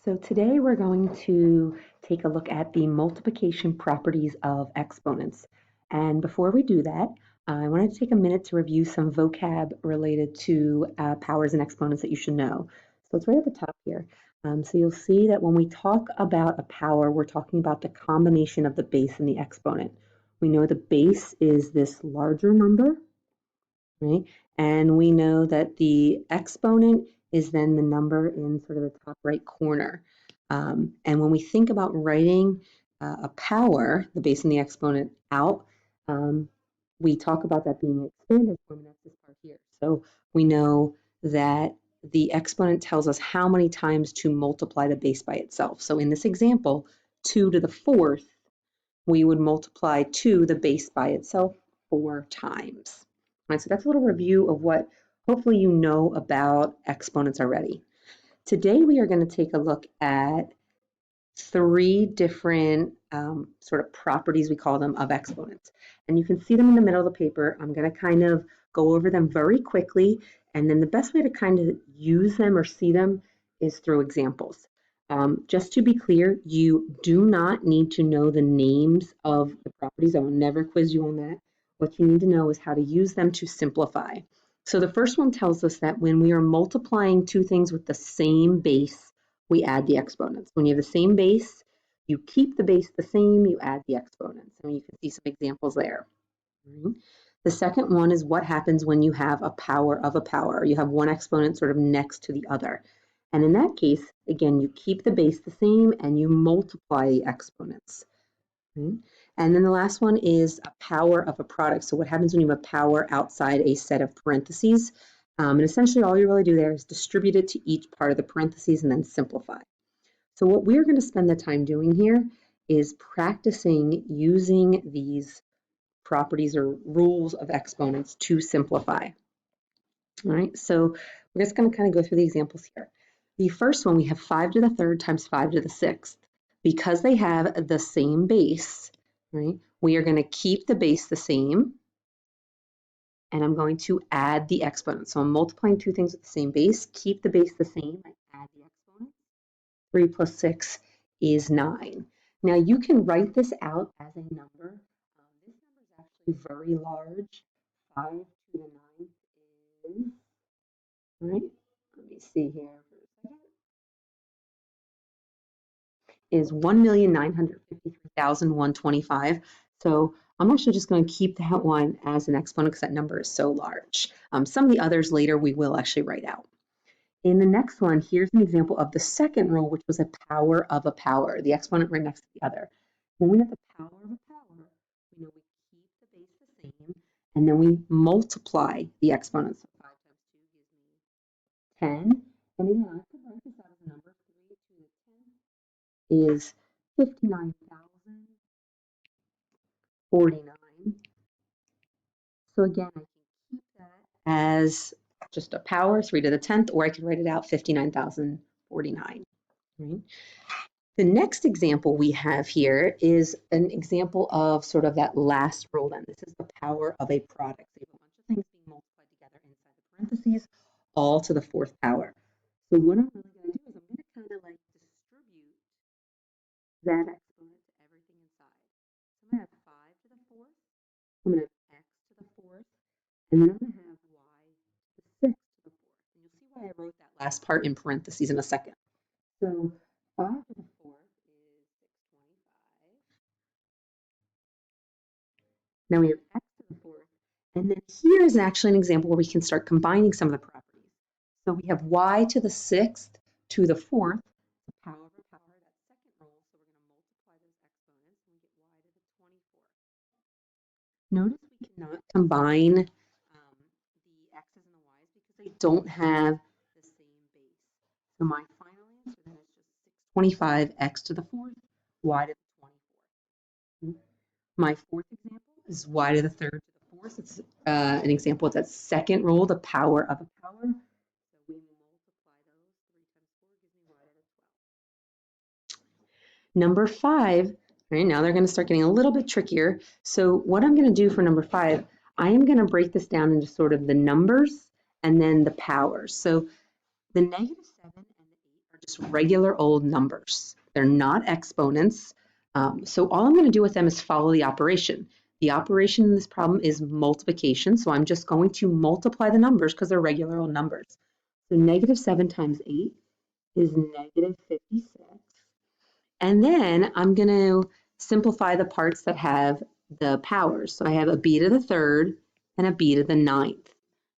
So today we're going to take a look at the multiplication properties of exponents. And before we do that, I wanted to take a minute to review some vocab related to powers and exponents that you should know. So it's right at the top here. So you'll see that when we talk about a power, we're talking about the combination of the base and the exponent. We know the base is this larger number, right? And we know that the exponent is then the number in sort of the top right corner. And when we think about writing a power, the base and the exponent out, we talk about that being expanded form, and that's this part here. So we know that the exponent tells us how many times to multiply the base by itself. So in this example, 2 to the 4th, we would multiply 2, the base by itself, 4 times. All right, so that's a little review of what hopefully you know about exponents already. Today we are going to take a look at 3 different sort of properties, we call them, of exponents. And you can see them in the middle of the paper. I'm going to kind of go over them very quickly, and then the best way to kind of use them or see them is through examples. Just to be clear, you do not need to know the names of the properties. I will never quiz you on that. What you need to know is how to use them to simplify. So the first one tells us that when we are multiplying two things with the same base, we add the exponents. When you have the same base, you keep the base the same, you add the exponents. And you can see some examples there. The second one is what happens when you have a power of a power. You have one exponent sort of next to the other. And in that case, again, you keep the base the same and you multiply the exponents. And then the last one is a power of a product. So what happens when you have a power outside a set of parentheses? And essentially all you really do there is distribute it to each part of the parentheses and then simplify. So what we're going to spend the time doing here is practicing using these properties or rules of exponents to simplify. All right, so we're just going to kind of go through the examples here. The first one, we have 5 to the 3rd times 5 to the 6th. Because they have the same base, right, we are going to keep the base the same, and I'm going to add the exponent. So I'm multiplying two things with the same base, keep the base the same, I add the exponent. 3 plus 6 is 9. Now you can write this out as a number. This number is actually very large. 5 to the 9th is, all right, let me see here for a second, is 1,953,125. So I'm actually just going to keep that one as an exponent because that number is so large. Some of the others later we will actually write out. In the next one, here's an example of the second rule, which was a power of a power, the exponent right next to the other. When we have the power of a power, we know we keep the base the same, and then we multiply the exponents. So 5 times 2 gives me 10. And again, I could write this out as a number. 3 to the 10th is 59,049. So again, I can keep that as just a power, 3 to the 10th, or I could write it out 59,049. Right? The next example we have here is an example of sort of that last rule then. This is the power of a product. So you have a bunch of things being multiplied together inside the parentheses, all to the 4th power. So what I'm really going to do is I'm going to kind of like distribute that exponent to everything inside. So I'm going to have 5 to the 4th, I'm going to have x to the 4th, and then I'm going to have y to the 6th to the 4th. And you'll see why I wrote that last part in parentheses in a second. So 5 to the 4th is 625. Now we have x to the 4th. And then here is actually an example where we can start combining some of the properties. So we have y to the 6th to the 4th, the power of a power, that second rule. So we're going to multiply those exponents and we get y to the 24th. Notice we cannot combine the x's and the y's because they don't have the same base. So my final answer then is just 625 x to the 4th, y to the 24th. My fourth example is y to the 3rd to the 4th. It's an example of that second rule, the power of a power. So we multiply those. 3 times 4 gives me y to the 12th. Number 5, right, now they're going to start getting a little bit trickier. So what I'm going to do for number 5, I am going to break this down into sort of the numbers and then the powers. So the -7 and the 8 are just regular old numbers. They're not exponents. So all I'm going to do with them is follow the operation. The operation in this problem is multiplication, so I'm just going to multiply the numbers because they're regular old numbers. So negative 7 times 8 is negative 56. And then I'm going to simplify the parts that have the powers. So I have a b to the third and a b to the ninth.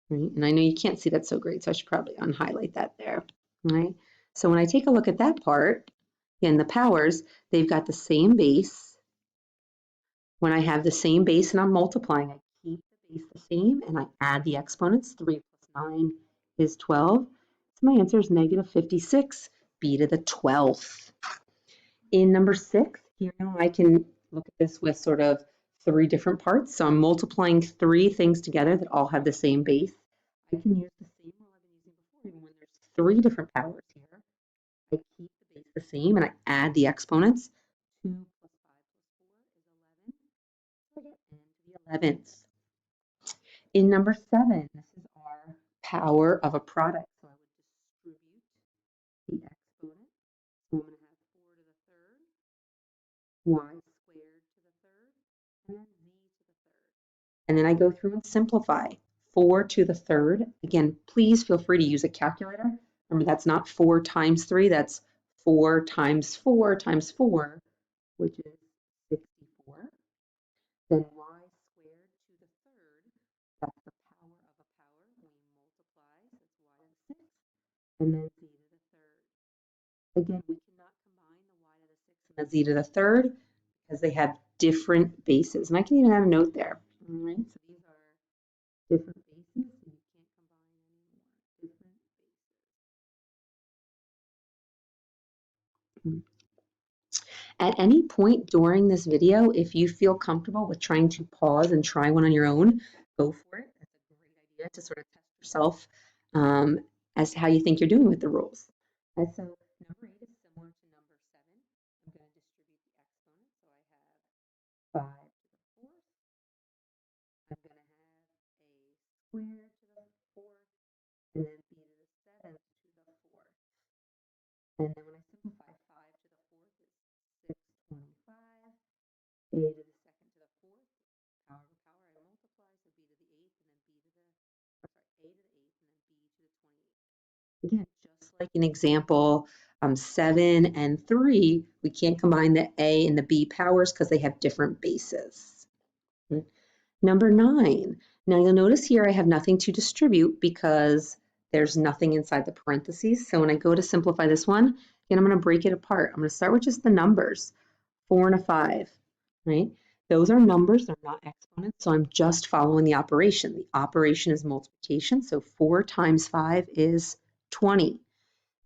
Right? And I know you can't see that so great, so I should probably unhighlight that there. Right? So when I take a look at that part, again, the powers, they've got the same base. When I have the same base and I'm multiplying, I keep the base the same and I add the exponents. 3 plus 9 is 12. So my answer is negative 56, b to the 12th. In number 6, here now I can look at this with sort of 3 different parts. So I'm multiplying 3 things together that all have the same base. I can use the same rule I've been using before, even when there's 3 different powers here. I keep the base the same and I add the exponents. 2 plus 5 plus 4 is 11. So I get n to the 11th. In number 7, this is our power of a product. So I would distribute the exponent. So I'm going to have 4 to the third, y squared to the third, and then z to the third. And then I go through and simplify. 4 to the third. Again, please feel free to use a calculator. Remember, that's not 4 times 3, that's 4 times 4 times 4, which is 64. Then y squared to the third, that's the power of a power. We multiply, so it's y to the 6th, and then z to the third. Again, we cannot combine the y to the 6th and the z to the third because they have different bases. And I can even add a note there. All right, so these are different bases, so you can't combine anymore. Different bases. At any point during this video, if you feel comfortable with trying to pause and try one on your own, go for it. That's a great idea to sort of test yourself as to how you think you're doing with the rules. And so number 8 is similar to number 7. I'm going to distribute the exponents. So I have 5 to the 4th. I'm going to have a square to the 4th, and then b to the 7th to the 4th. And then when I simplify, 5 to the 4th is 625. A to the 2nd to the 4th, power of a power, I multiply, so b to the 8th, and then b to the, a to the 8th, and then b to the 28th. Again, just like in example 7 and 3, we can't combine the a and the b powers because they have different bases. Number 9. Now you'll notice here I have nothing to distribute because there's nothing inside the parentheses. So when I go to simplify this one, again, I'm going to break it apart. I'm going to start with just the numbers, 4 and a 5, right? Those are numbers, they're not exponents, so I'm just following the operation. The operation is multiplication, so 4 times 5 is 20.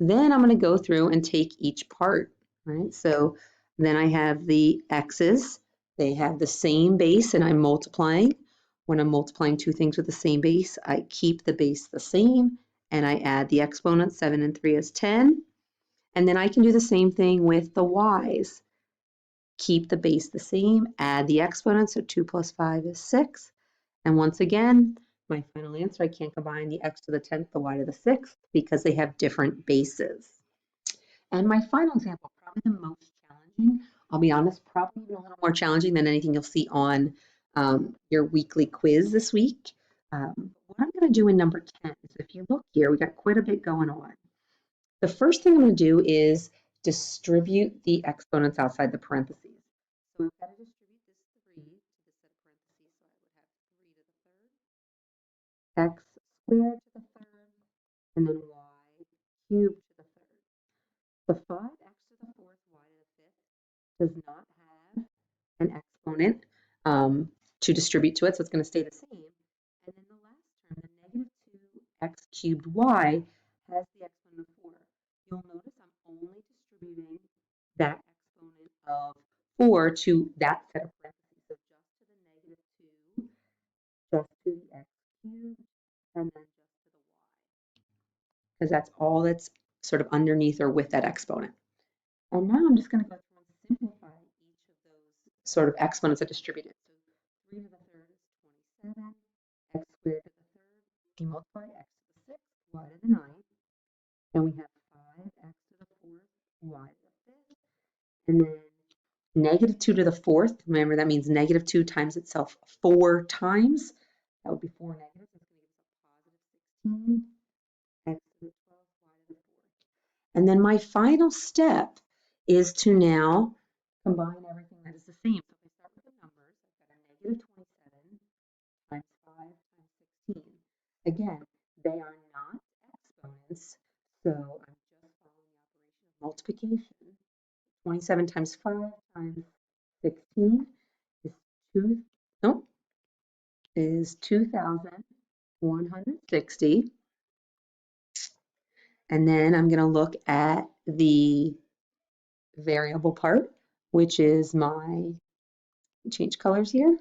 Then I'm going to go through and take each part, right? So then I have the x's. They have the same base and I'm multiplying. When I'm multiplying two things with the same base, I keep the base the same and I add the exponent. 7 and 3 is 10. And then I can do the same thing with the y's. Keep the base the same, add the exponent, so 2 plus 5 is 6. And once again, my final answer, I can't combine the x to the 10th, the y to the 6th, because they have different bases. And my final example, probably the most challenging, I'll be honest, probably even a little more challenging than anything you'll see on your weekly quiz this week. What I'm going to do in number 10 is, if you look here, we got quite a bit going on. The first thing I'm going to do is distribute the exponents outside the parentheses. So we've got to distribute this 3 to this set of parentheses, so I would have 3 to the third, x squared to the third, and then y cubed to the third. The 5x to the fourth, y to the fifth does not have an exponent to distribute to it, so it's going to stay the same. And then the last term, the negative 2x cubed y, has the exponent of 4. You'll notice I'm only distributing that exponent of 4 to that set of parentheses, so just to the negative 2, just to the x cubed, and then just to the y, because that's all that's sort of underneath or with that exponent. And now I'm just going to go through and simplify each of those sort of exponents that distributed. So 3 to the third is 27, x squared to the third, you multiply x to the 6th, y to the 9th, and we have 5x to the y to the fifth. And then negative 2 to the fourth. Remember, that means negative 2 times itself 4 times. That would be 4 negatives. That's going to give us a positive 16 x to the 12th, y to the fourth. And then my final step is to now combine everything that is the same. So if I start with the numbers, I've got a negative 27 times 5 times 16. Again, they are not exponents, so I'm just following the operation of multiplication. 27 times 5 times 16 is 2, no, is 2,160. And then I'm going to look at the variable part, which is my, change colors here,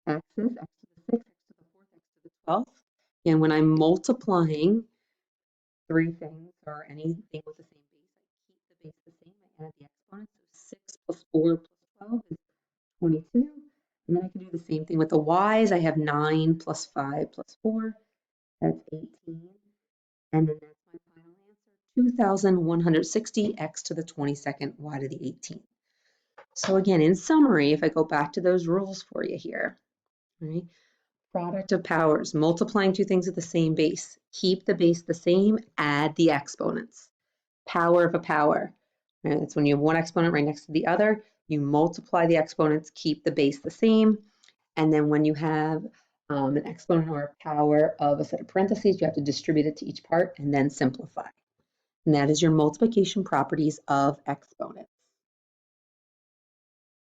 x's, x to the 6th, x to the 4th, x to the 12th. And when I'm multiplying three things or anything with the same base, I keep the base the same. I add the exponents. So 6 plus 4 plus 12 is 22. And then I can do the same thing with the y's. I have 9 plus 5 plus 4. That's 18. And then that's my final answer, 2,160 x to the 22nd, y to the 18th. So again, in summary, if I go back to those rules for you here, right? Product of powers, multiplying two things with the same base. Keep the base the same, add the exponents. Power of a power. Right? That's when you have one exponent right next to the other, you multiply the exponents, keep the base the same. And then when you have an exponent or a power of a set of parentheses, you have to distribute it to each part and then simplify. And that is your multiplication properties of exponents.